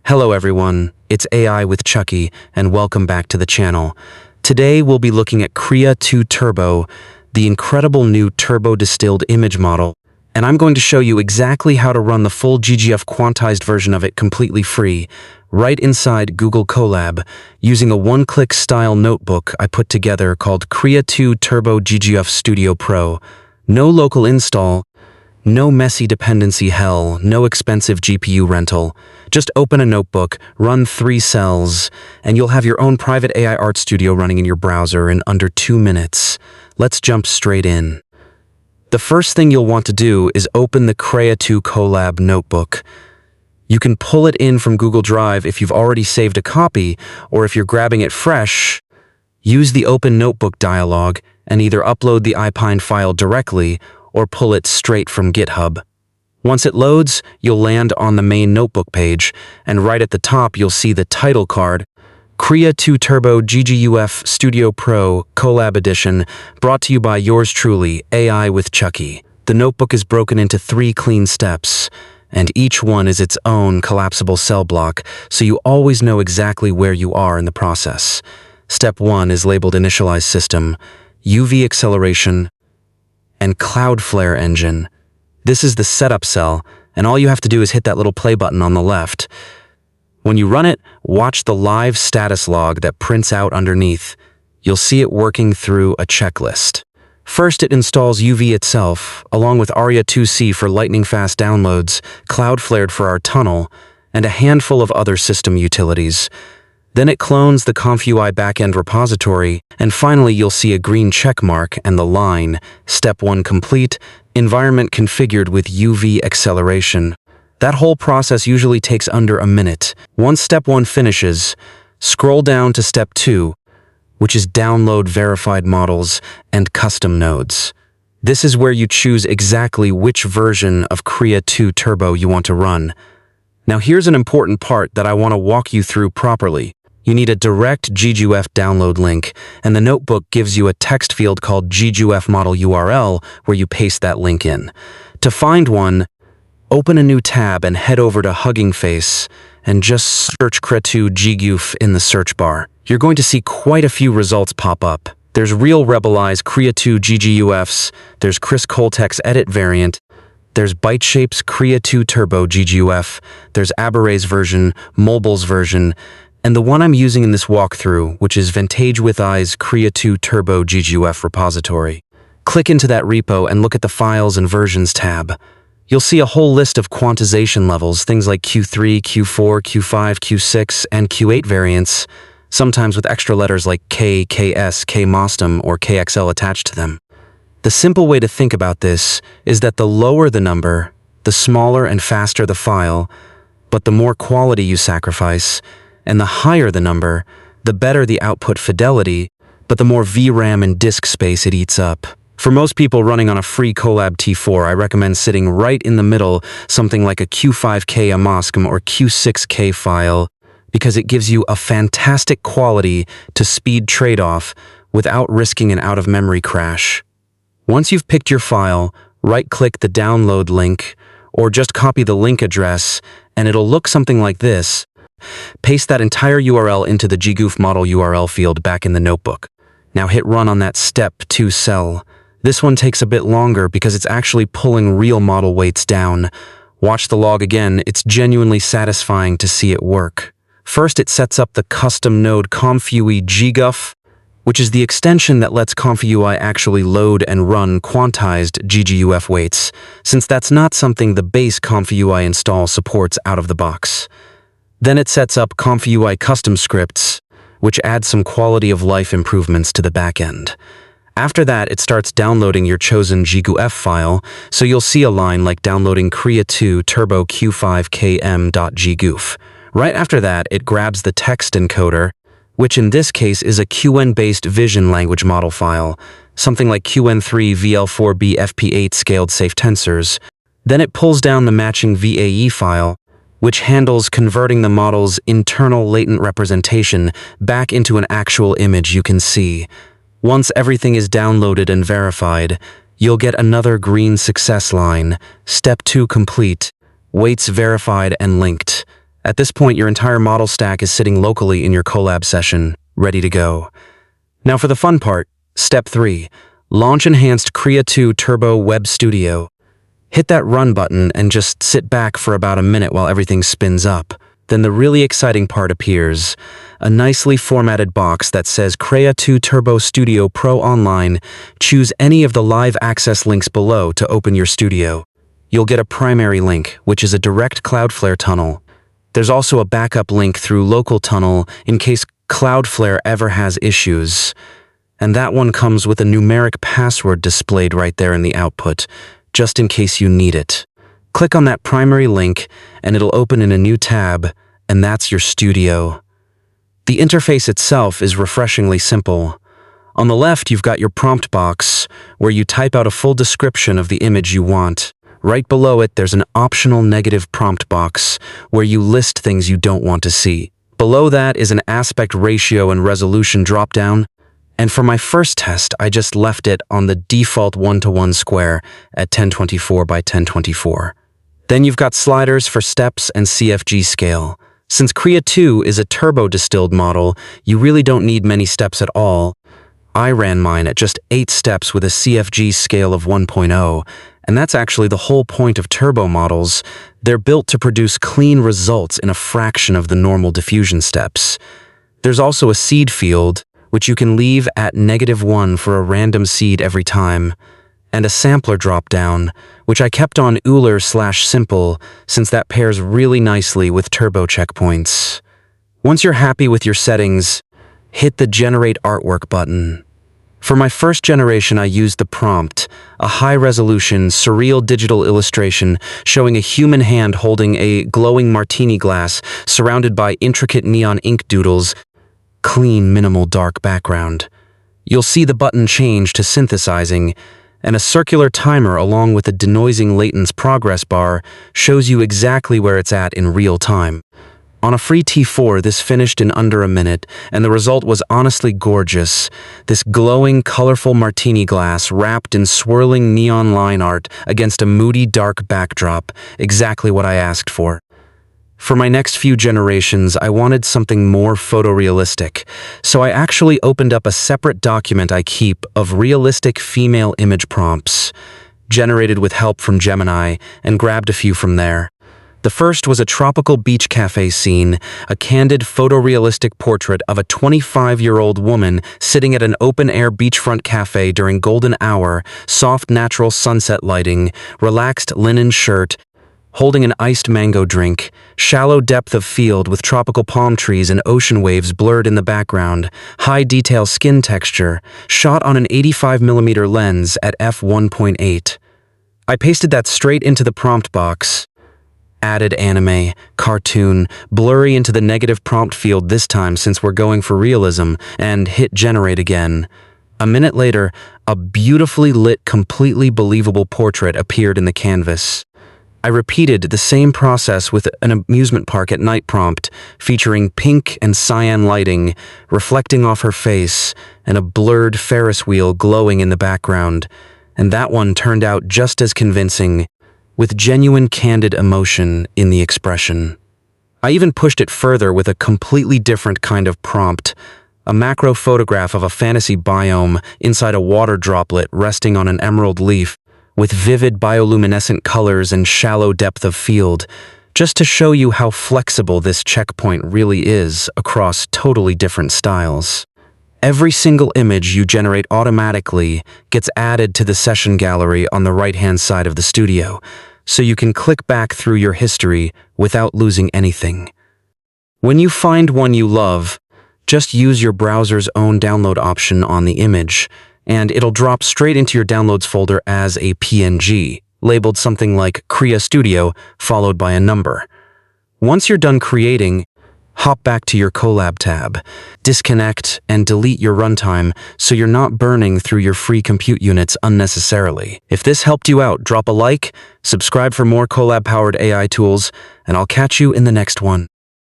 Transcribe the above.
Hello everyone, it's AI with Chucky, and welcome back to the channel. Today we'll be looking at Krea-2 Turbo, the incredible new turbo distilled image model, and I'm going to show you exactly how to run the full GGUF quantized version of it completely free, right inside Google Colab, using a one-click style notebook I put together called Krea-2 Turbo GGUF Studio Pro. No local install, no messy dependency hell, no expensive GPU rental. Just open a notebook, run 3 cells, and you'll have your own private AI art studio running in your browser in under 2 minutes. Let's jump straight in. The first thing you'll want to do is open the Krea-2 Colab notebook. You can pull it in from Google Drive if you've already saved a copy, or if you're grabbing it fresh, use the Open Notebook dialog and either upload the iPine file directly or pull it straight from GitHub. Once it loads, you'll land on the main notebook page, and right at the top you'll see the title card, Krea-2 Turbo GGUF Studio Pro Colab Edition, brought to you by yours truly, AI with Chucky. The notebook is broken into 3 clean steps, and each one is its own collapsible cell block, so you always know exactly where you are in the process. Step 1 is labeled Initialized System, UV Acceleration, and Cloudflare engine. This is the setup cell, and all you have to do is hit that little play button on the left. When you run it, watch the live status log that prints out underneath. You'll see it working through a checklist. First, it installs UV itself, along with Aria 2C for lightning-fast downloads, Cloudflared for our tunnel, and a handful of other system utilities. Then it clones the ComfyUI backend repository, and finally you'll see a green check mark and the line, Step 1 complete, environment configured with UV acceleration. That whole process usually takes under a minute. Once Step 1 finishes, scroll down to Step 2, which is download verified models and custom nodes. This is where you choose exactly which version of Krea-2 Turbo you want to run. Now here's an important part that I want to walk you through properly. You need a direct GGUF download link, and the notebook gives you a text field called GGUF model URL where you paste that link in. To find one, open a new tab and head over to Hugging Face and just search Krea-2 GGUF in the search bar. You're going to see quite a few results pop up. There's Real Rebelized Krea-2 GGUFs, there's Chris Coltech's Edit variant, there's ByteShape's Krea-2 Turbo GGUF, there's Aberray's version, Mobile's version, and the one I'm using in this walkthrough, which is Vintage with Eyes Krea-2 Turbo GGUF repository. Click into that repo and look at the Files and Versions tab. You'll see a whole list of quantization levels, things like Q3, Q4, Q5, Q6, and Q8 variants, sometimes with extra letters like K, KS, KMOSTM, or KXL attached to them. The simple way to think about this is that the lower the number, the smaller and faster the file, but the more quality you sacrifice, and the higher the number, the better the output fidelity, but the more VRAM and disk space it eats up. For most people running on a free Colab T4, I recommend sitting right in the middle, something like a Q5K AMOSCM or Q6K file, because it gives you a fantastic quality to speed trade-off without risking an out-of-memory crash. Once you've picked your file, right-click the download link, or just copy the link address, and it'll look something like this. Paste that entire URL into the GGUF model URL field back in the notebook. Now hit run on that Step 2 cell. This one takes a bit longer because it's actually pulling real model weights down. Watch the log again, it's genuinely satisfying to see it work. First, it sets up the custom node ComfyUI-GGUF, which is the extension that lets ComfyUI actually load and run quantized GGUF weights, since that's not something the base ComfyUI install supports out of the box. Then it sets up ComfyUI custom scripts, which add some quality of life improvements to the backend. After that, it starts downloading your chosen GGUF file, so you'll see a line like downloading Krea-2 Turbo Q5km.gguf. Right after that, it grabs the text encoder, which in this case is a QN-based vision language model file, something like QN3 VL4B FP8 scaled safe tensors. Then it pulls down the matching VAE file, which handles converting the model's internal latent representation back into an actual image you can see. Once everything is downloaded and verified, you'll get another green success line, Step 2 complete, weights verified and linked. At this point, your entire model stack is sitting locally in your Colab session, ready to go. Now for the fun part, step 3. Launch enhanced Krea-2 Turbo Web Studio. Hit that run button and just sit back for about a minute while everything spins up. Then the really exciting part appears. A nicely formatted box that says Krea-2 Turbo Studio Pro Online. Choose any of the live access links below to open your studio. You'll get a primary link, which is a direct Cloudflare tunnel. There's also a backup link through local tunnel in case Cloudflare ever has issues. And that one comes with a numeric password displayed right there in the output, just in case you need it. Click on that primary link and it'll open in a new tab, and that's your studio. The interface itself is refreshingly simple. On the left, you've got your prompt box, where you type out a full description of the image you want. Right below it, there's an optional negative prompt box, where you list things you don't want to see. Below that is an aspect ratio and resolution dropdown. And for my first test, I just left it on the default 1:1 square at 1024 by 1024. Then you've got sliders for steps and CFG scale. Since Krea-2 is a turbo distilled model, you really don't need many steps at all. I ran mine at just 8 steps with a CFG scale of 1.0, and that's actually the whole point of turbo models. They're built to produce clean results in a fraction of the normal diffusion steps. There's also a seed field, which you can leave at -1 for a random seed every time, and a sampler dropdown, which I kept on Euler/simple since that pairs really nicely with turbo checkpoints. Once you're happy with your settings, hit the Generate Artwork button. For my first generation, I used the prompt, a high-resolution, surreal digital illustration showing a human hand holding a glowing martini glass surrounded by intricate neon ink doodles, clean, minimal dark background. You'll see the button change to synthesizing, and a circular timer along with a denoising latence progress bar shows you exactly where it's at in real time. On a free T4, this finished in under a minute, and the result was honestly gorgeous. This glowing, colorful martini glass wrapped in swirling neon line art against a moody, dark backdrop, exactly what I asked for. For my next few generations, I wanted something more photorealistic, so I actually opened up a separate document I keep of realistic female image prompts, generated with help from Gemini, and grabbed a few from there. The first was a tropical beach cafe scene, a candid photorealistic portrait of a 25-year-old woman sitting at an open-air beachfront cafe during golden hour, soft natural sunset lighting, relaxed linen shirt, holding an iced mango drink, shallow depth of field with tropical palm trees and ocean waves blurred in the background, high detail skin texture, shot on an 85mm lens at f1.8. I pasted that straight into the prompt box. Added anime, cartoon, blurry into the negative prompt field this time since we're going for realism, and hit generate again. A minute later, a beautifully lit, completely believable portrait appeared in the canvas. I repeated the same process with an amusement park at night prompt, featuring pink and cyan lighting, reflecting off her face, and a blurred Ferris wheel glowing in the background. And that one turned out just as convincing, with genuine candid emotion in the expression. I even pushed it further with a completely different kind of prompt, a macro photograph of a fantasy biome inside a water droplet resting on an emerald leaf, with vivid bioluminescent colors and shallow depth of field, just to show you how flexible this checkpoint really is across totally different styles. Every single image you generate automatically gets added to the session gallery on the right-hand side of the studio, so you can click back through your history without losing anything. When you find one you love, just use your browser's own download option on the image, and it'll drop straight into your downloads folder as a PNG, labeled something like Krea Studio, followed by a number. Once you're done creating, hop back to your Colab tab, disconnect, and delete your runtime so you're not burning through your free compute units unnecessarily. If this helped you out, drop a like, subscribe for more Colab-powered AI tools, and I'll catch you in the next one.